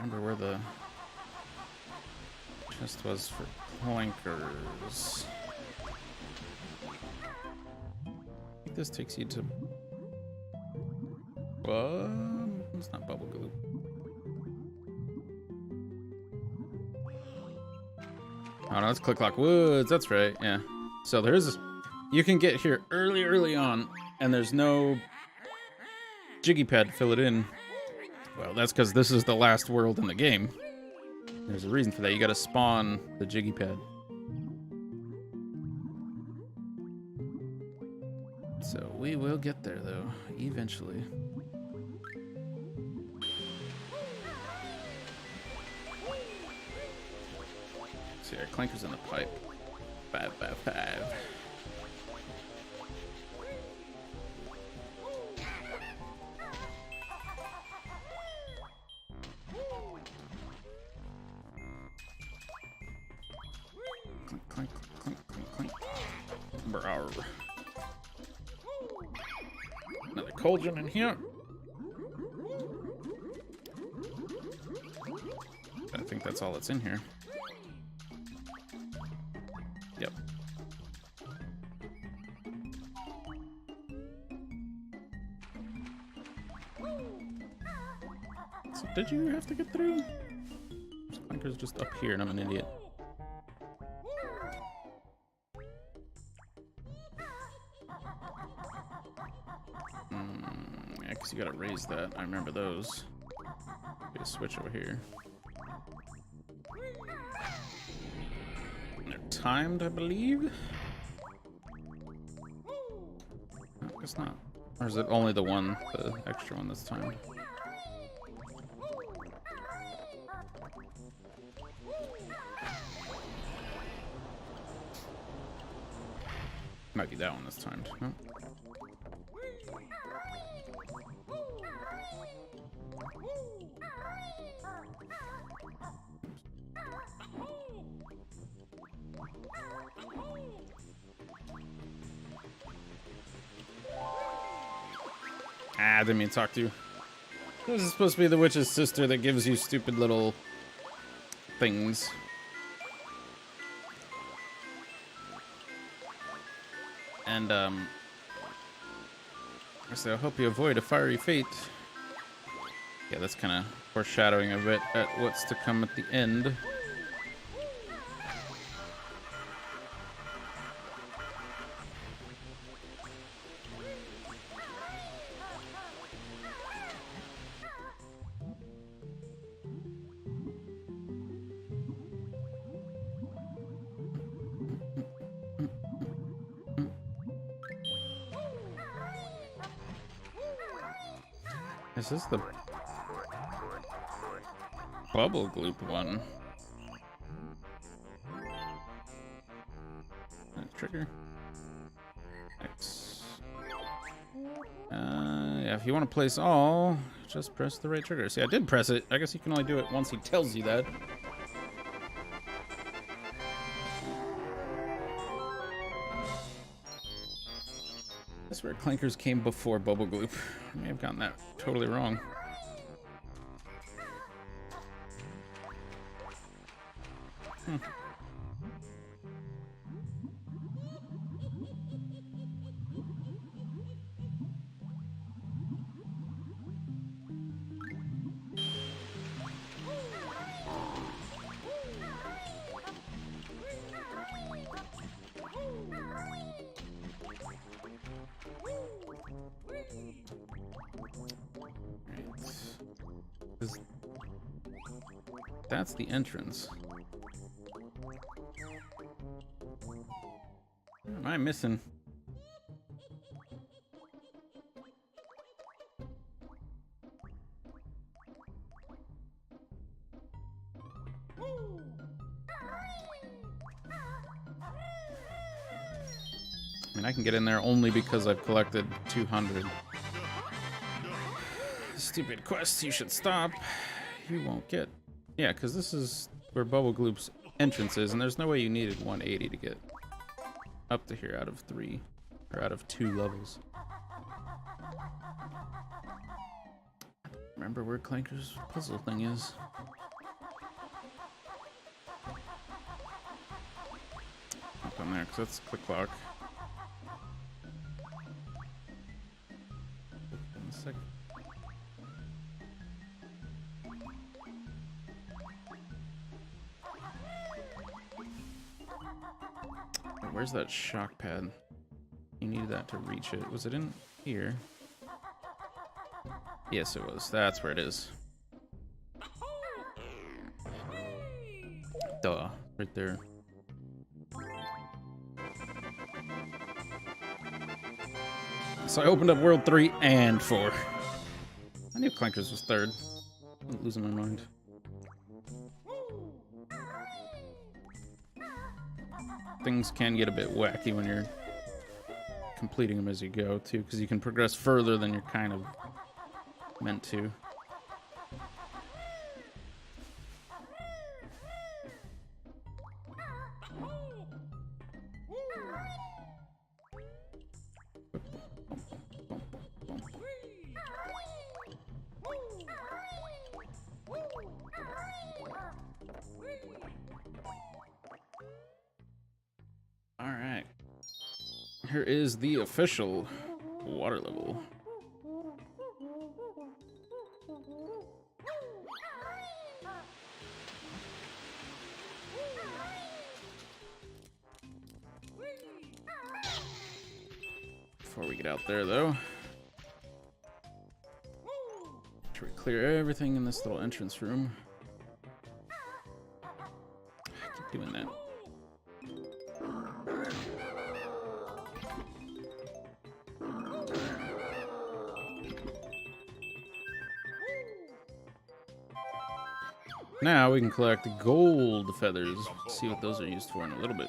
wonder where the chest was for clankers. I think this takes you to... What? It's not bubble glue. Oh no, it's Click Clock Woods. That's right. Yeah. So there's... You can get here early on, and there's no jiggy pad to fill it in. Well, that's because this is the last world in the game. There's a reason for that. You gotta spawn the jiggy pad. So we will get there, though, eventually. See, our Clanker's in the pipe. 5x5. Clink, clink, clink, clink, clink. Brawr. Another cauldron in here. I think that's all that's in here. Yep. So did you have to get through? Clanker's just up here and I'm an idiot. Yeah, because you gotta raise that. I remember those. Get a switch over here. And they're timed, I believe. No, I guess not. Or is it only the one, the extra one that's timed? Might be that one that's timed. No? Ah, I didn't mean to talk to you. This is supposed to be the witch's sister that gives you stupid little things. And, I say, I hope you avoid a fiery fate. Yeah, that's kind of foreshadowing a bit at what's to come at the end. Is this the bubble gloop one? Trigger. X. Yeah, if you want to place all, just press the right trigger. See, I did press it. I guess you can only do it once he tells you that. I swear Clankers came before Bubble Gloop. I may have gotten that totally wrong. That's the entrance. What am I missing? I mean, I can get in there only because I've collected 200. Stupid quests, you should stop. You won't get... Yeah, because this is where Bubble Gloop's entrance is, and there's no way you needed 180 to get up to here out of 3, or out of 2 levels. remember where Clanker's puzzle thing is. Up on there, because that's click clock. One sec. Where's that shock pad? You needed that to reach it. Was it in here? Yes, it was. That's where it is. Duh. Right there. So I opened up World 3 and 4. I knew Clanker's was 3rd. I'm losing my mind. Things can get a bit wacky when you're completing them as you go, too, because you can progress further than you're kind of meant to. All right. Here is the official water level. Before we get out there, though, should we clear everything in this little entrance room? I keep doing that. Now we can collect gold feathers. See what those are used for in a little bit.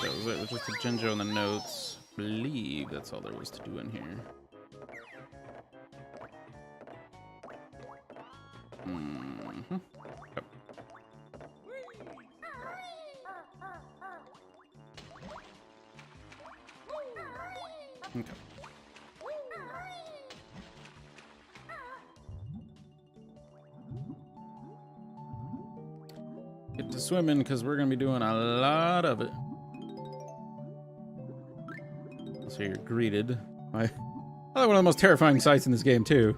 That was it. It was just a Genjo in the notes. I believe that's all there was to do in here. Okay. Get to swimming because we're going to be doing a lot of it. So you're greeted by probably one of the most terrifying sights in this game, too.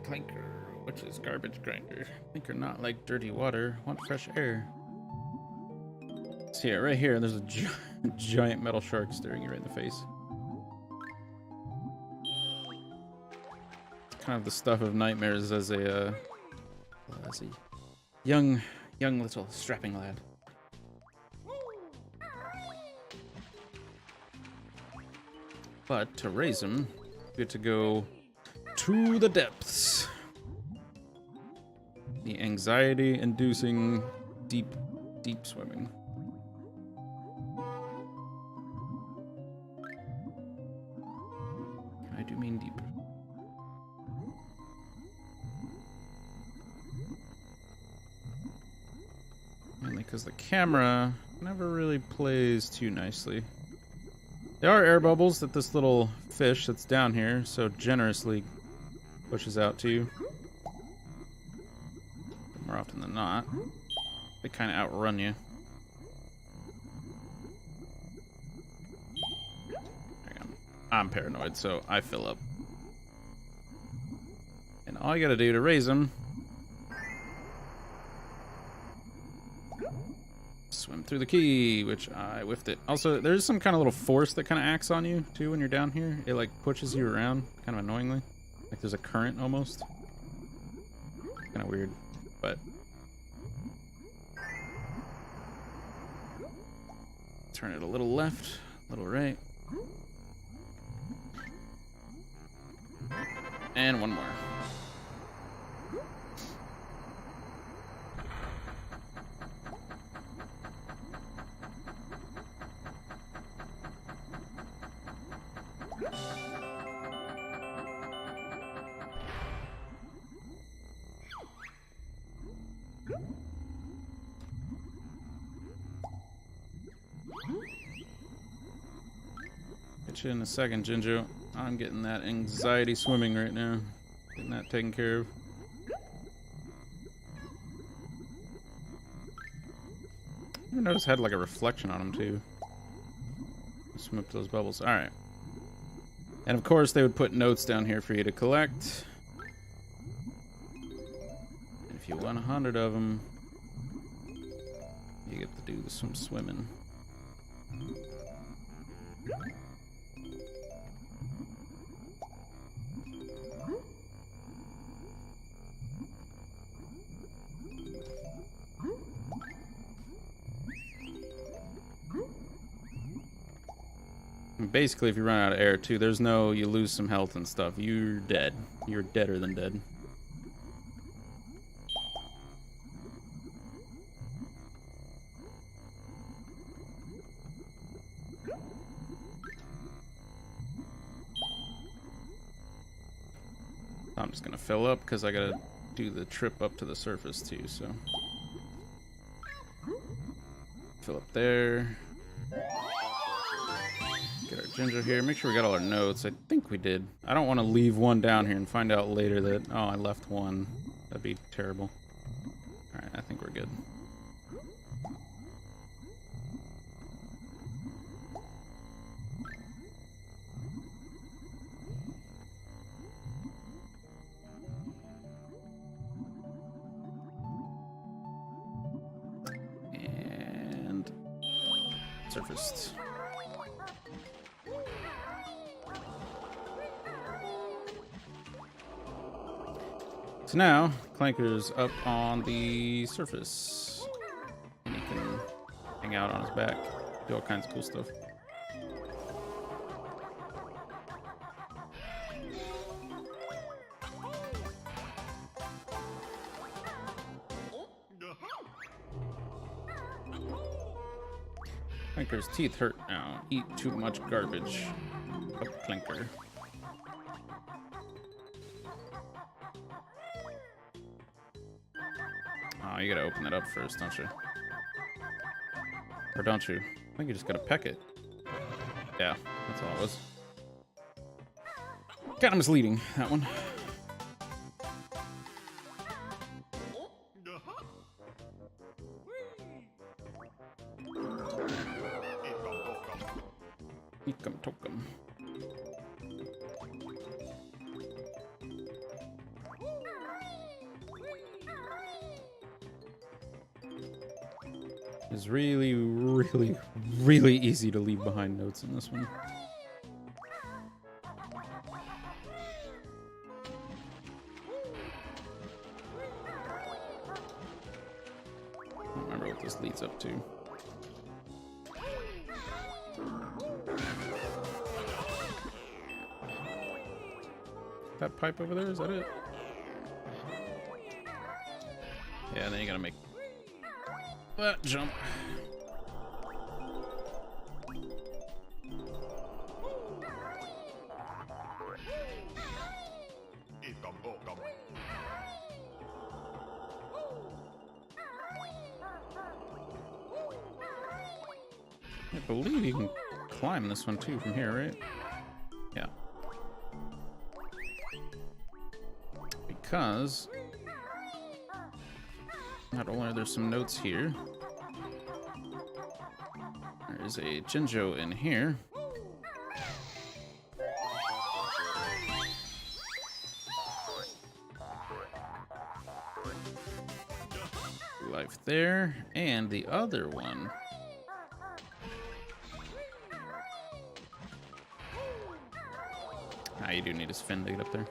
Clanker, which is garbage grinder. Clanker not like dirty water, want fresh air. See it right here. There's a giant metal shark staring you right in the face. It's kind of the stuff of nightmares as a young little strapping lad. But to raise him, you get to go to the depths. The anxiety-inducing deep swimming. I do mean deep. Mainly because the camera never really plays too nicely. There are air bubbles that this little fish that's down here so generously pushes out to you. But more often than not, they kind of outrun you. Hang on. I'm paranoid, so I fill up. And all you gotta do to raise them, swim through the key, which I whiffed it. Also, there's some kind of little force that kind of acts on you, too, when you're down here. It, like, pushes you around, kind of annoyingly. Like there's a current, almost. Kind of weird, but... Turn it a little left, a little right. And one more. Get you in a second, Jinjo. I'm getting that anxiety swimming right now. Getting that taken care of. I noticed it had like a reflection on them too. Swim up those bubbles. Alright. And of course they would put notes down here for you to collect. If you want 100 of them, you get to do some swimming. Basically, if you run out of air, too, there's no, you lose some health and stuff. You're dead. You're deader than dead. I'm just gonna fill up, because I gotta do the trip up to the surface, too, so. Fill up there. Get our ginger here. Make sure we got all our notes. I think we did. I don't want to leave one down here and find out later that, oh, I left one. That'd be terrible. Alright, I think we're good. And surfaced. So now, Clanker's up on the surface. And he can hang out on his back, do all kinds of cool stuff. Clanker's teeth hurt now. Eat too much garbage. Up Clanker. Oh, you gotta open that up first, don't you? Or don't you? I think you just gotta peck it. Yeah, that's all it was. Kind of misleading, that one. Eekum tokum. It's really, really, really easy to leave behind notes in this one. I don't remember what this leads up to. That pipe over there, is that it? Yeah, then you gotta make that jump. I believe you can climb this one too from here, right? Yeah. Because not only are there some notes here, there is a Jinjo in here. Life there, and the other one. Ah, you do need his fin to get up there.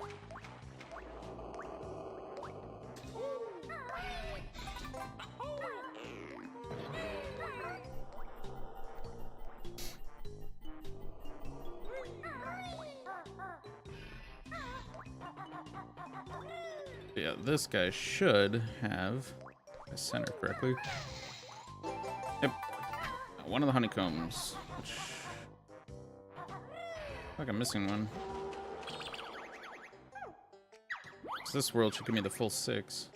Yeah, this guy should have the center correctly. Yep. One of the honeycombs. Which, like I'm missing one. So this world should give me the full 6.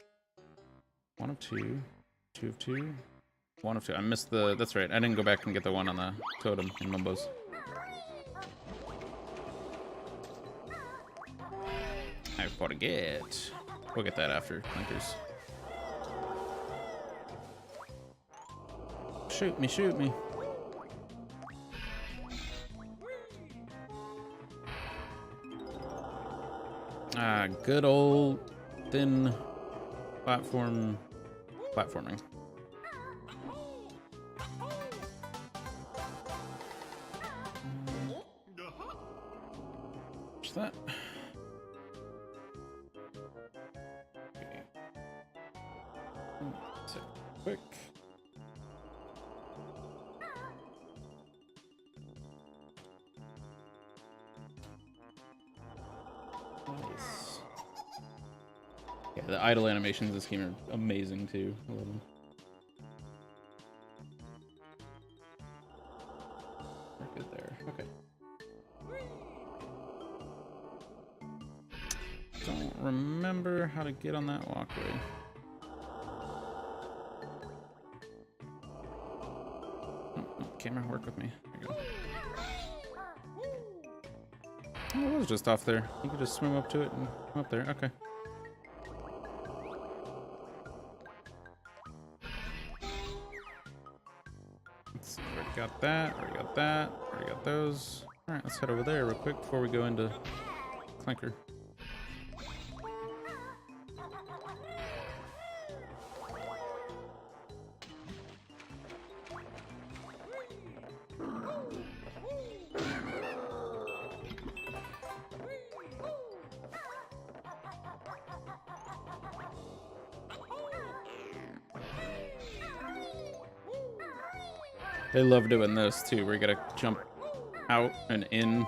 One of two. Two of two. One of two. I missed the... That's right. I didn't go back and get the one on the totem in Mumbo's. I've got to get. We'll get that after Clankers. Shoot me, shoot me. Ah, good old thin platforming. What's that? Okay. So quick. Nice. Yeah, the idle animations in this game are amazing too. I love them. We're good there. Okay. Don't remember how to get on that walkway. Camera, work with me. There you go. Oh, it was just off there. You could just swim up to it and come up there. Okay. Let's see. Already got that. Already got that. Already got those. All right, let's head over there real quick before we go into Clanker. They love doing this too, where you gotta jump out and in.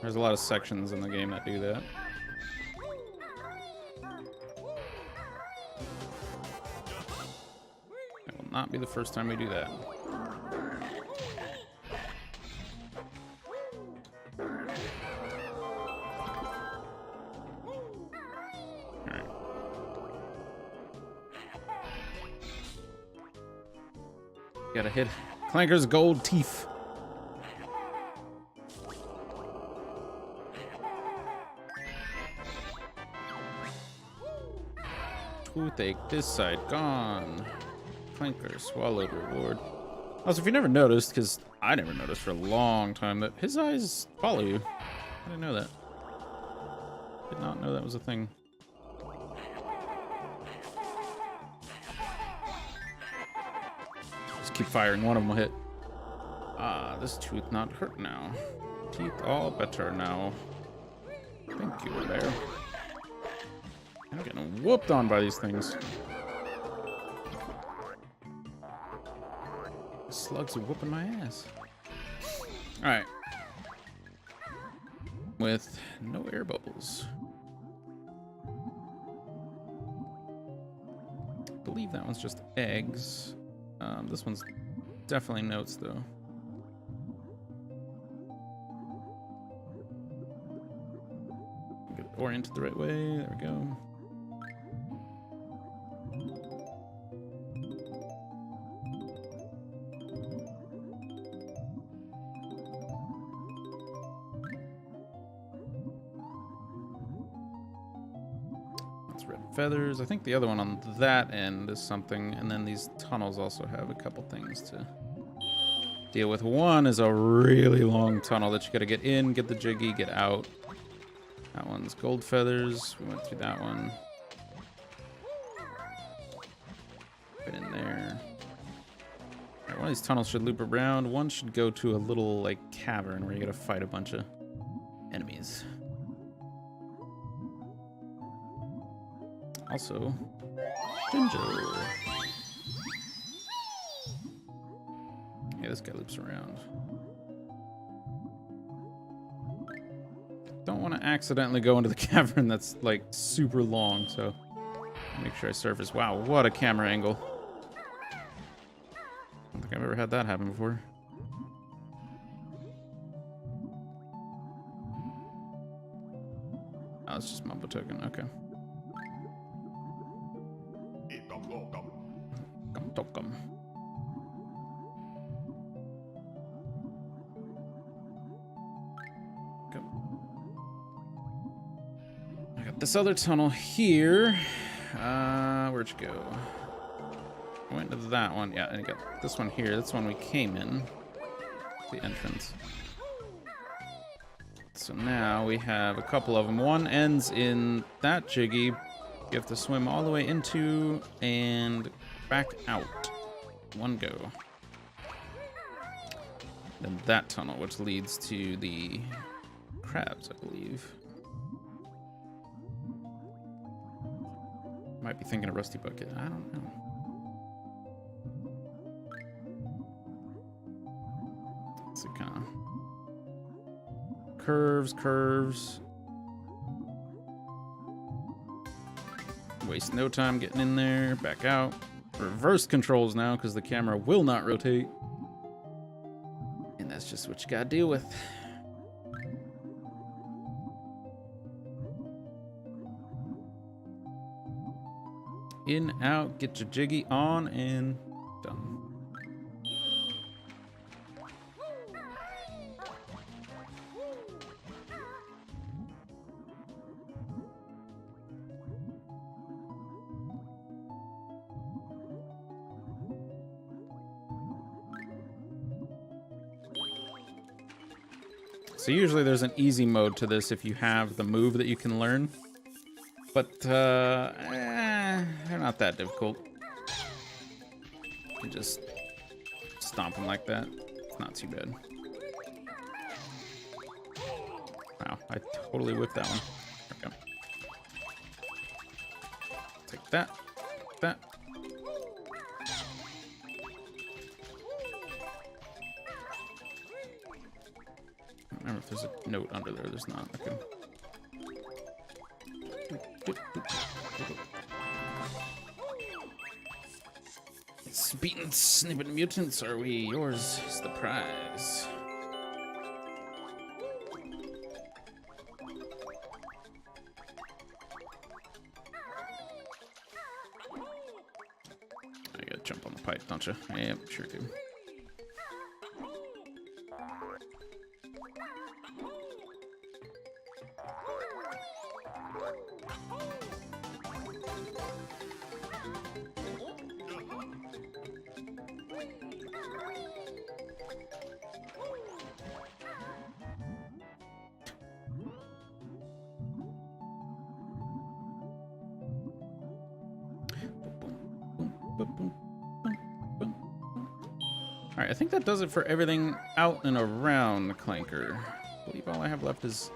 There's a lot of sections in the game that do that. It will not be the first time we do that. Gotta hit Clanker's gold teeth. Toothache this side gone. Clanker swallowed reward. Also, if you never noticed, because I never noticed for a long time, that his eyes follow you. I didn't know that. Did not know that was a thing. Keep firing, one of them will hit. Ah, this tooth not hurt now. Teeth all better now. Thank you, bear. I'm getting whooped on by these things. The slugs are whooping my ass. Alright. With no air bubbles. I believe that one's just eggs. This one's definitely notes, though. Get it oriented the right way. There we go. Red feathers. I think the other one on that end is something, and then these tunnels also have a couple things to deal with. One is a really long tunnel that you gotta get in, get the jiggy, get out. That one's gold feathers. We went through that one. Right in there. Right, one of these tunnels should loop around. One should go to a little, like, cavern where you gotta fight a bunch of enemies. Also, Ginger. Yeah, this guy loops around. Don't want to accidentally go into the cavern that's like super long, so make sure I surface. Wow, what a camera angle. I don't think I've ever had that happen before. Oh, it's just Mumbo token, okay. Tokum. Go. I got this other tunnel here. Where'd you go? I went to that one. Yeah, and I got this one here. That's one we came in. The entrance. So now we have a couple of them. One ends in that Jiggy. You have to swim all the way into and back out. One go. Then that tunnel, which leads to the crabs, I believe. Might be thinking of Rusty Bucket. I don't know. It's a kind of curves. Waste no time getting in there, back out. Reverse controls now because the camera will not rotate. And that's just what you gotta deal with. In, out, get your Jiggy on, and done. So usually there's an easy mode to this if you have the move that you can learn. But, they're not that difficult. You can just stomp them like that. It's not too bad. Wow, I totally whiffed that one. Okay. Take that. That. I don't remember if there's a note under there. There's not. Okay. Beaten snippet mutants, are we? Yours is the prize. I gotta jump on the pipe, don't you? Yep, sure do. Alright, I think that does it for everything out and around the Clanker. I believe all I have left is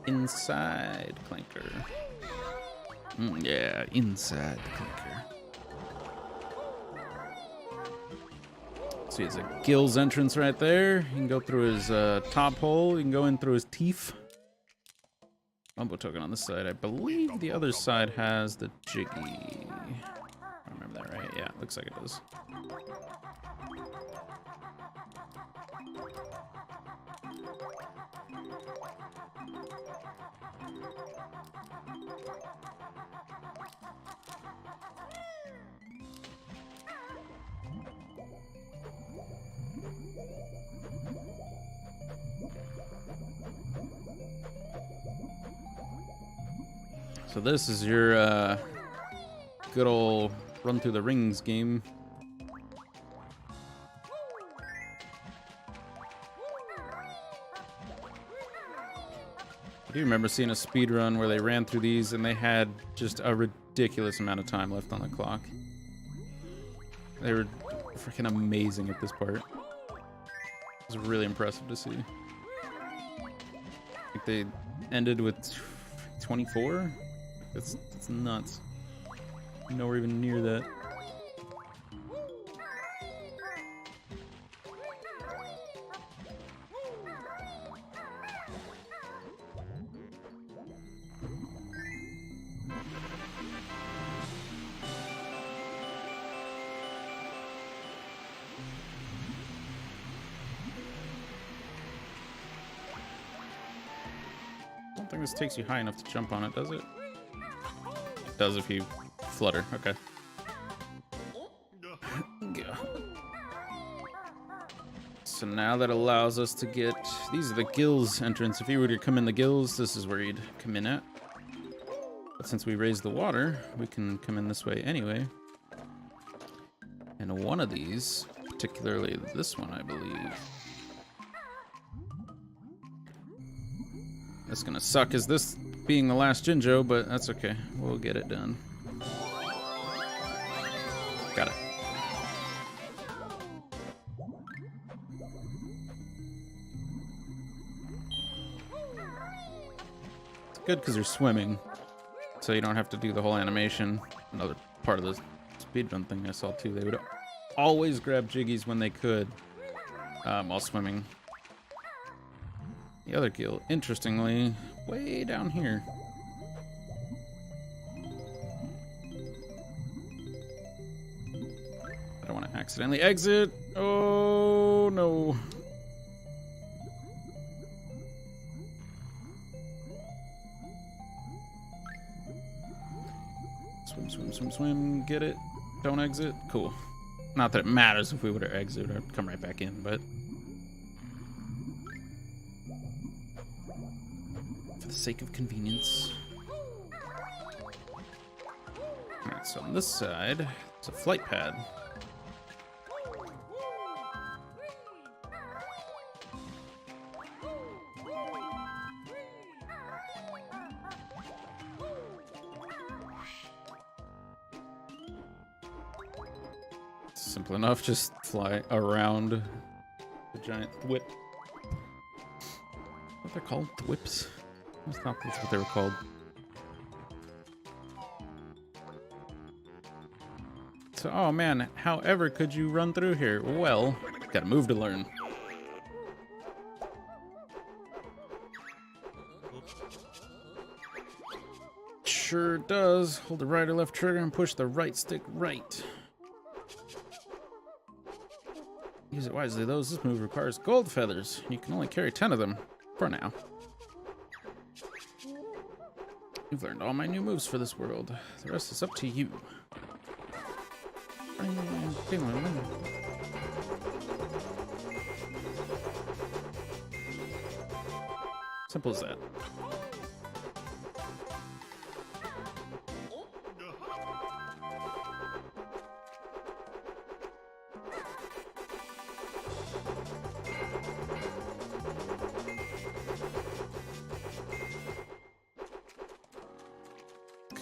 inside Clanker. Yeah, inside the Clanker. See, it's a Gill's entrance right there. You can go through his top hole. You can go in through his teeth. Bumbo token on this side. I believe the other side has the Jiggy. I remember that right? Yeah, looks like it does. So this is your good old run through the rings game. I do remember seeing a speed run where they ran through these and they had just a ridiculous amount of time left on the clock. They were freaking amazing at this part. It was really impressive to see. I think they ended with 24? That's nuts. Nowhere even near that. I don't think this takes you high enough to jump on it, does it? It does if you flutter. Okay. So now that allows us to get... These are the gills entrance. If you were to come in the gills, this is where you'd come in at. But since we raised the water, we can come in this way anyway. And one of these, particularly this one, I believe. That's gonna suck as this being the last Jinjo, but that's okay. We'll get it done. Got it. It's good because you're swimming, so you don't have to do the whole animation. Another part of the speedrun thing I saw too. They would always grab Jiggies when they could while swimming. The other gill, interestingly, way down here. I don't want to accidentally exit. Oh no. Swim, swim, swim, swim. Get it. Don't exit. Cool. Not that it matters if we were to exit or come right back in, but for the sake of convenience. Alright, so on this side, it's a flight pad. Simple enough, just fly around the giant whip. What they're called? Whips? That's not what they were called. So, oh man, however could you run through here? Well, gotta move to learn. Sure does. Hold the right or left trigger and push the right stick right. Use it wisely, though. This move requires gold feathers. You can only carry 10 of them, for now. You've learned all my new moves for this world. The rest is up to you. Simple as that.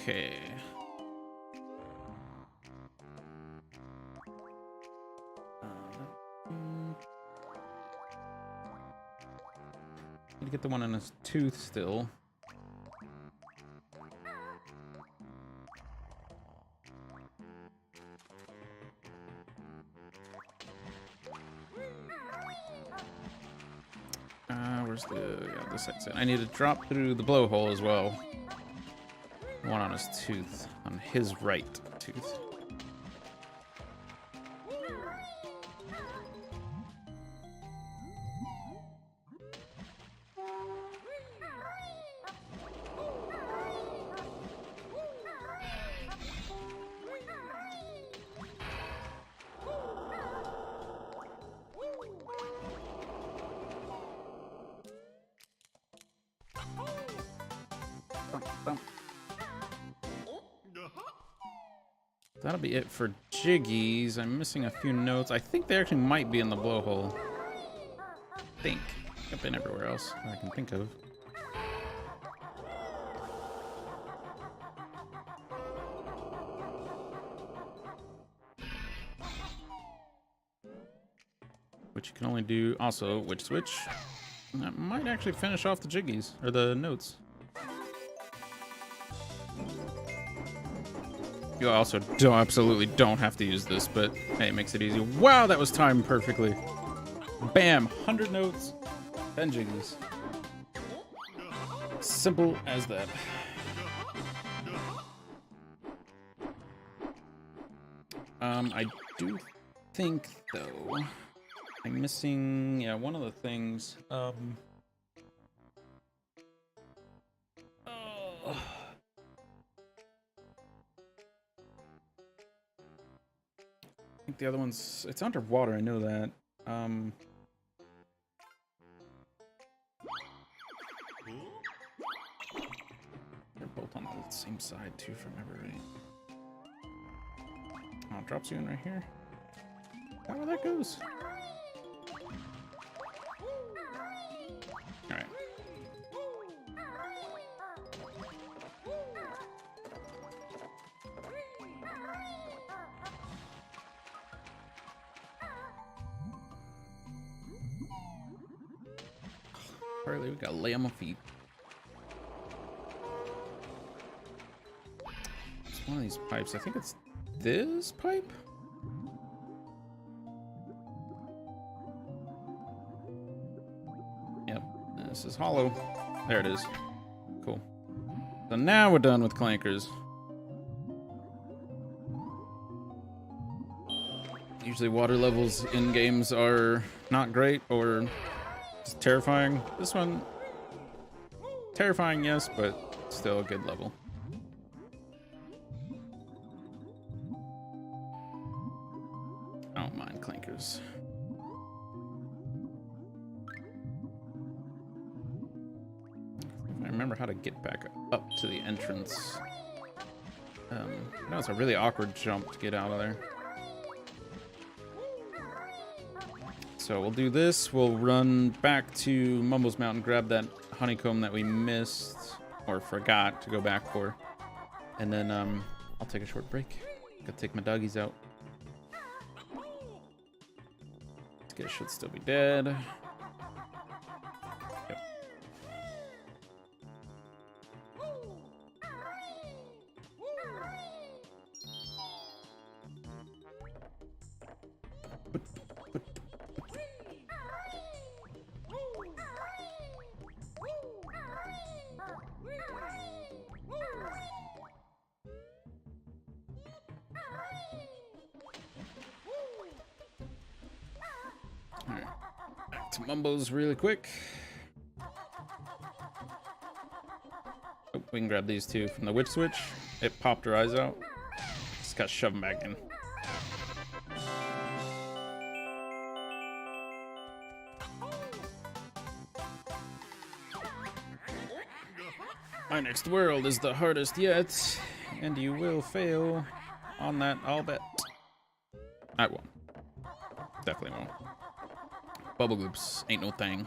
Okay. Need to get the one in his tooth still. Where's the... yeah, this exit. I need to drop through the blowhole as well. One on his tooth. On his right tooth. That'll be it for Jiggies. I'm missing a few notes. I think they actually might be in the blowhole. I think. I've been everywhere else that I can think of. Which you can only do also, which switch. That might actually finish off the Jiggies, or the notes. You also absolutely don't have to use this, but hey, it makes it easy. Wow, that was timed perfectly. Bam, 100 notes, 10 Jiggies. Simple as that. I do think, though, I'm missing, yeah, one of the things. Oh. I think the other one's, it's underwater, I know that. Same side too, if I remember right. Oh, it drops you in right here. Is that where that goes? Alright. Apparently we gotta lay on my feet. It's one of these pipes. I think it's this pipe? Yep. This is hollow. There it is. Cool. So now we're done with clankers. Usually water levels in games are not great or just terrifying. This one, terrifying, yes, but still a good level. I don't mind clankers. If I remember how to get back up to the entrance. No, it's a really awkward jump to get out of there. So we'll do this. We'll run back to Mumbo's Mountain, grab that honeycomb that we missed or forgot to go back for. And then I'll take a short break. Gotta take my doggies out. This guy should still be dead. Yep. Alright, back to Mumbo's really quick. Oh, we can grab these two from the witch switch. It popped her eyes out. Just gotta shove them back in. My next world is the hardest yet, and you will fail on that, I'll bet. I won't. Definitely won't. Bubble Goops ain't no thing.